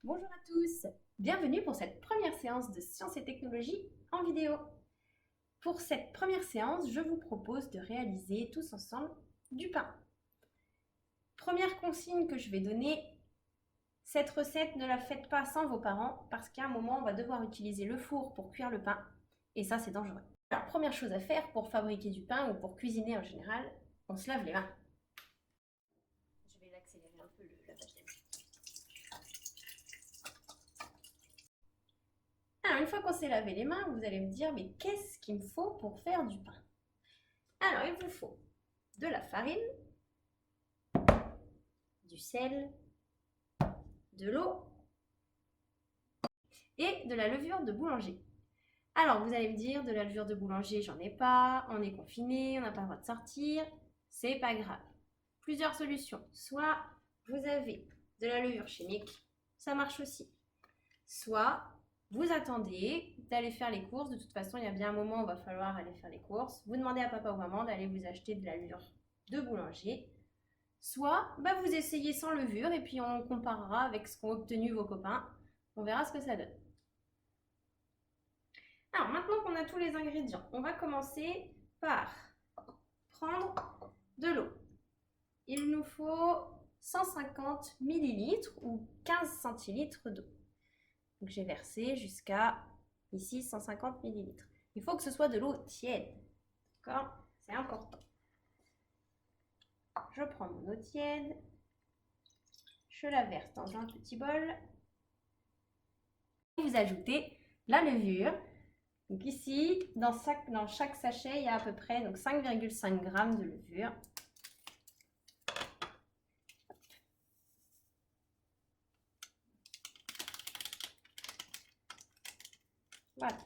Bonjour à tous, bienvenue pour cette première séance de sciences et technologies en vidéo. Pour cette première séance, je vous propose de réaliser tous ensemble du pain. Première consigne que je vais donner, cette recette ne la faites pas sans vos parents parce qu'à un moment on va devoir utiliser le four pour cuire le pain et ça c'est dangereux. Alors première chose à faire pour fabriquer du pain ou pour cuisiner en général, on se lave les mains. Je vais l'accélérer un peu la papier. Alors, une fois qu'on s'est lavé les mains, vous allez me dire, mais qu'est-ce qu'il me faut pour faire du pain? Alors, il vous faut de la farine, du sel, de l'eau et de la levure de boulanger. Alors, vous allez me dire, de la levure de boulanger, j'en ai pas, on est confiné, on n'a pas le droit de sortir, c'est pas grave. Plusieurs solutions. Soit vous avez de la levure chimique, ça marche aussi. Soit vous attendez d'aller faire les courses. De toute façon, il y a bien un moment où il va falloir aller faire les courses. Vous demandez à papa ou maman d'aller vous acheter de la levure de boulanger. Soit vous essayez sans levure et puis on comparera avec ce qu'ont obtenu vos copains. On verra ce que ça donne. Alors maintenant qu'on a tous les ingrédients, on va commencer par prendre de l'eau. Il nous faut 150 ml ou 15 centilitres d'eau. Donc j'ai versé jusqu'à ici 150 ml. Il faut que ce soit de l'eau tiède. D'accord? C'est important. Je prends mon eau tiède. Je la verse dans un petit bol. Et vous ajoutez la levure. Donc ici, dans chaque sachet, il y a à peu près 5,5 g de levure. Voilà.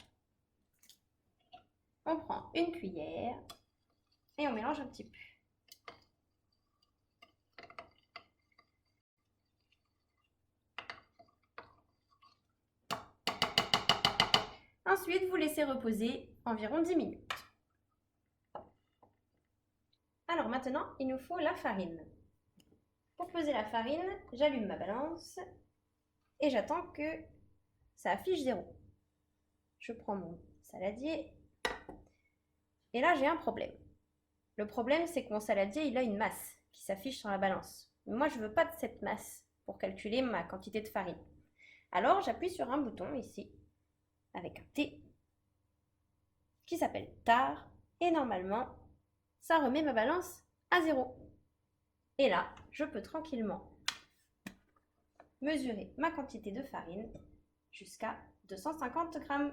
On prend une cuillère et on mélange un petit peu. Ensuite, vous laissez reposer environ 10 minutes. Alors maintenant, il nous faut la farine. Pour peser la farine, j'allume ma balance et j'attends que ça affiche 0. Je prends mon saladier et là j'ai un problème. Le problème, c'est que mon saladier, il a une masse qui s'affiche sur la balance. Mais moi, je ne veux pas de cette masse pour calculer ma quantité de farine. Alors, j'appuie sur un bouton ici, avec un T, qui s'appelle TAR, et normalement, ça remet ma balance à 0. Et là, je peux tranquillement mesurer ma quantité de farine jusqu'à 250 g.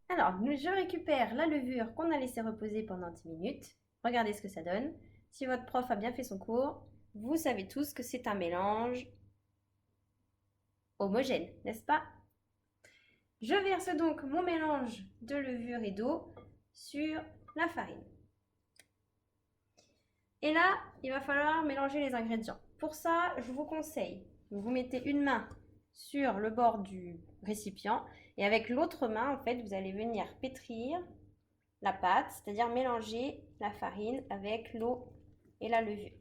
Alors, je récupère la levure qu'on a laissée reposer pendant 10 minutes. Regardez ce que ça donne. Si votre prof a bien fait son cours, vous savez tous que c'est un mélange homogène, n'est-ce pas? Je verse donc mon mélange de levure et d'eau sur la farine. Et là, il va falloir mélanger les ingrédients. Pour ça, je vous conseille, vous mettez une main sur le bord du récipient et avec l'autre main, en fait, vous allez venir pétrir la pâte, c'est-à-dire mélanger la farine avec l'eau et la levure.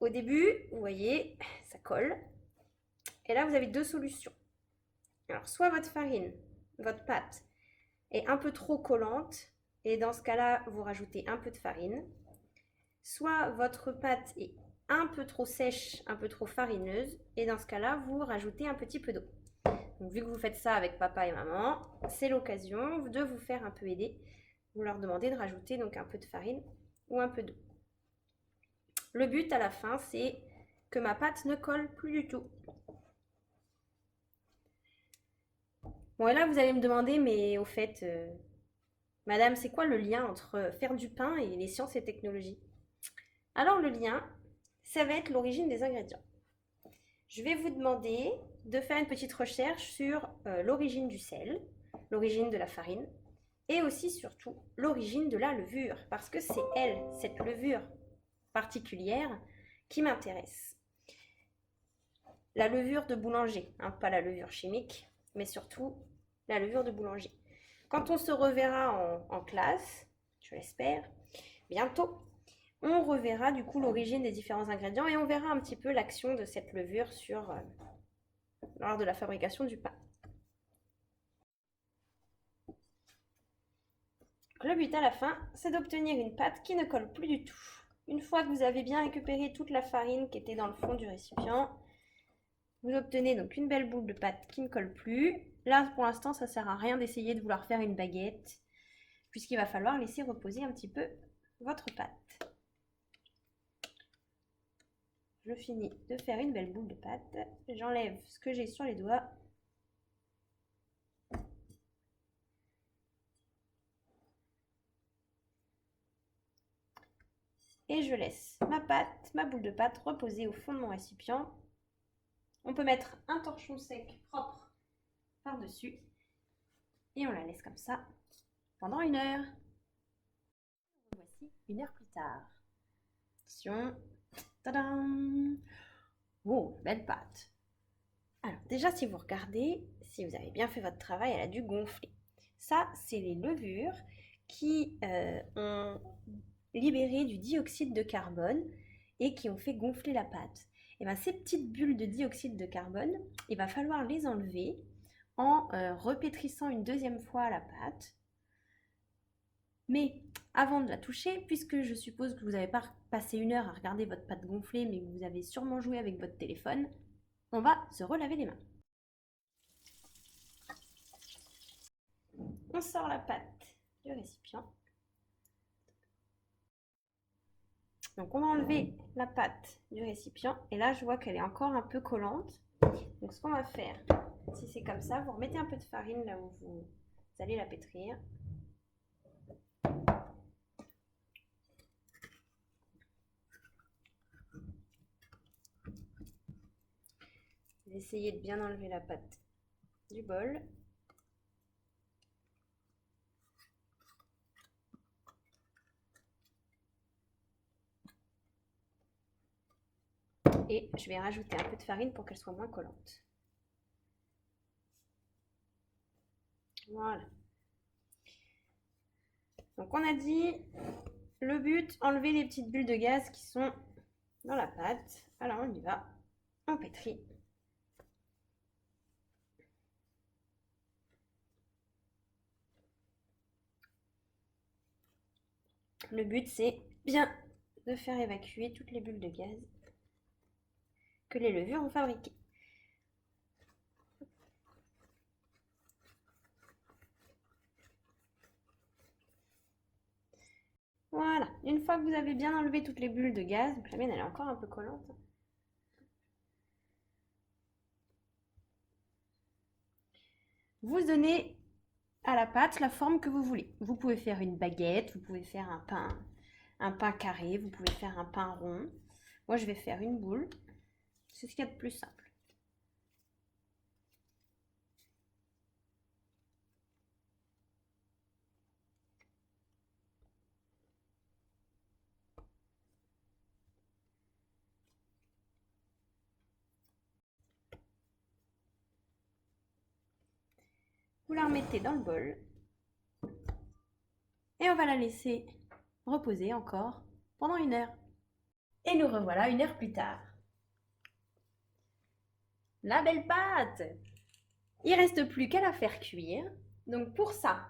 Au début, vous voyez, ça colle. Et là, vous avez deux solutions. Alors, soit votre farine, votre pâte est un peu trop collante, et dans ce cas-là, vous rajoutez un peu de farine. Soit votre pâte est un peu trop sèche, un peu trop farineuse, et dans ce cas-là, vous rajoutez un petit peu d'eau. Donc, vu que vous faites ça avec papa et maman, c'est l'occasion de vous faire un peu aider. Vous leur demandez de rajouter donc un peu de farine ou un peu d'eau. Le but à la fin, c'est que ma pâte ne colle plus du tout. Bon, et là, vous allez me demander, mais au fait, madame, c'est quoi le lien entre faire du pain et les sciences et technologies? Alors, le lien, ça va être l'origine des ingrédients. Je vais vous demander de faire une petite recherche sur l'origine du sel, l'origine de la farine, et aussi, surtout, l'origine de la levure, parce que c'est elle, cette levure particulière, qui m'intéresse. La levure de boulanger, hein, pas la levure chimique, mais surtout la levure de boulanger. Quand on se reverra en classe, je l'espère, bientôt, on reverra du coup l'origine des différents ingrédients et on verra un petit peu l'action de cette levure lors de la fabrication du pain. Le but à la fin, c'est d'obtenir une pâte qui ne colle plus du tout. Une fois que vous avez bien récupéré toute la farine qui était dans le fond du récipient, vous obtenez donc une belle boule de pâte qui ne colle plus. Là, pour l'instant, ça ne sert à rien d'essayer de vouloir faire une baguette, puisqu'il va falloir laisser reposer un petit peu votre pâte. Je finis de faire une belle boule de pâte. J'enlève ce que j'ai sur les doigts. Et je laisse ma boule de pâte reposer au fond de mon récipient. On peut mettre un torchon sec propre par-dessus. Et on la laisse comme ça pendant 1 heure. Voici 1 heure plus tard. Attention. Tadam! Oh, belle pâte. Alors déjà, si vous regardez, si vous avez bien fait votre travail, elle a dû gonfler. Ça, c'est les levures qui ont libéré du dioxyde de carbone et qui ont fait gonfler la pâte. Et bien, ces petites bulles de dioxyde de carbone, il va falloir les enlever en repétrissant une deuxième fois la pâte. Mais avant de la toucher, puisque je suppose que vous n'avez pas passé 1 heure à regarder votre pâte gonfler, mais que vous avez sûrement joué avec votre téléphone, on va se relaver les mains. On sort la pâte du récipient. Donc on a enlevé la pâte du récipient et là je vois qu'elle est encore un peu collante. Donc ce qu'on va faire, si c'est comme ça, vous remettez un peu de farine là où vous allez la pétrir. Vous essayez de bien enlever la pâte du bol. Et je vais rajouter un peu de farine pour qu'elle soit moins collante. Voilà. Donc on a dit, le but, enlever les petites bulles de gaz qui sont dans la pâte. Alors on y va, on pétrit. Le but, c'est bien de faire évacuer toutes les bulles de gaz que les levures ont fabriquées. Voilà, une fois que vous avez bien enlevé toutes les bulles de gaz, donc la mienne elle est encore un peu collante. Vous donnez à la pâte la forme que vous voulez. Vous pouvez faire une baguette, vous pouvez faire un pain carré, vous pouvez faire un pain rond. Moi je vais faire une boule, c'est ce qu'il y a de plus simple. Vous la remettez dans le bol et on va la laisser reposer encore pendant 1 heure. Et nous revoilà 1 heure plus tard. La belle pâte! Il ne reste plus qu'à la faire cuire. Donc pour ça,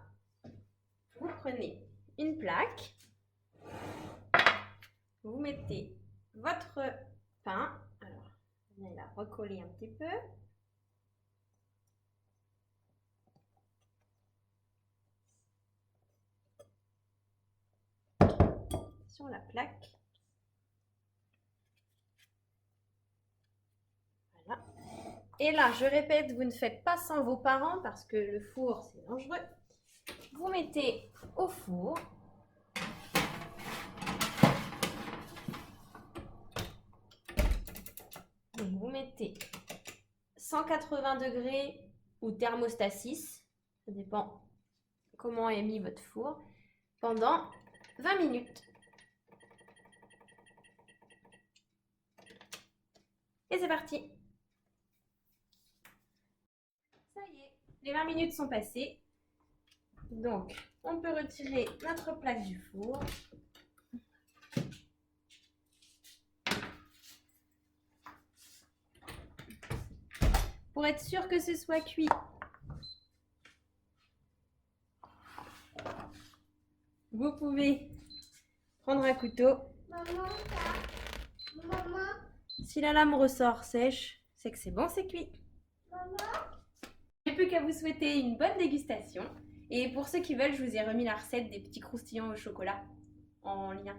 vous prenez une plaque, vous mettez votre pain. Alors, on va la recoller un petit peu. Sur la plaque. Voilà. Et là, je répète, vous ne faites pas sans vos parents parce que le four, c'est dangereux. Vous mettez au four. Donc vous mettez 180 degrés ou thermostat 6, ça dépend comment est mis votre four, pendant 20 minutes. Et c'est parti. Ça y est, les 20 minutes sont passées. Donc, on peut retirer notre plaque du four. pour être sûr que ce soit cuit. Vous pouvez prendre un couteau. Maman, maman, Si la lame ressort sèche, c'est que c'est bon, c'est cuit. maman. Il n'y a plus qu'à vous souhaiter une bonne dégustation. Et pour ceux qui veulent, je vous ai remis la recette des petits croustillants au chocolat en lien.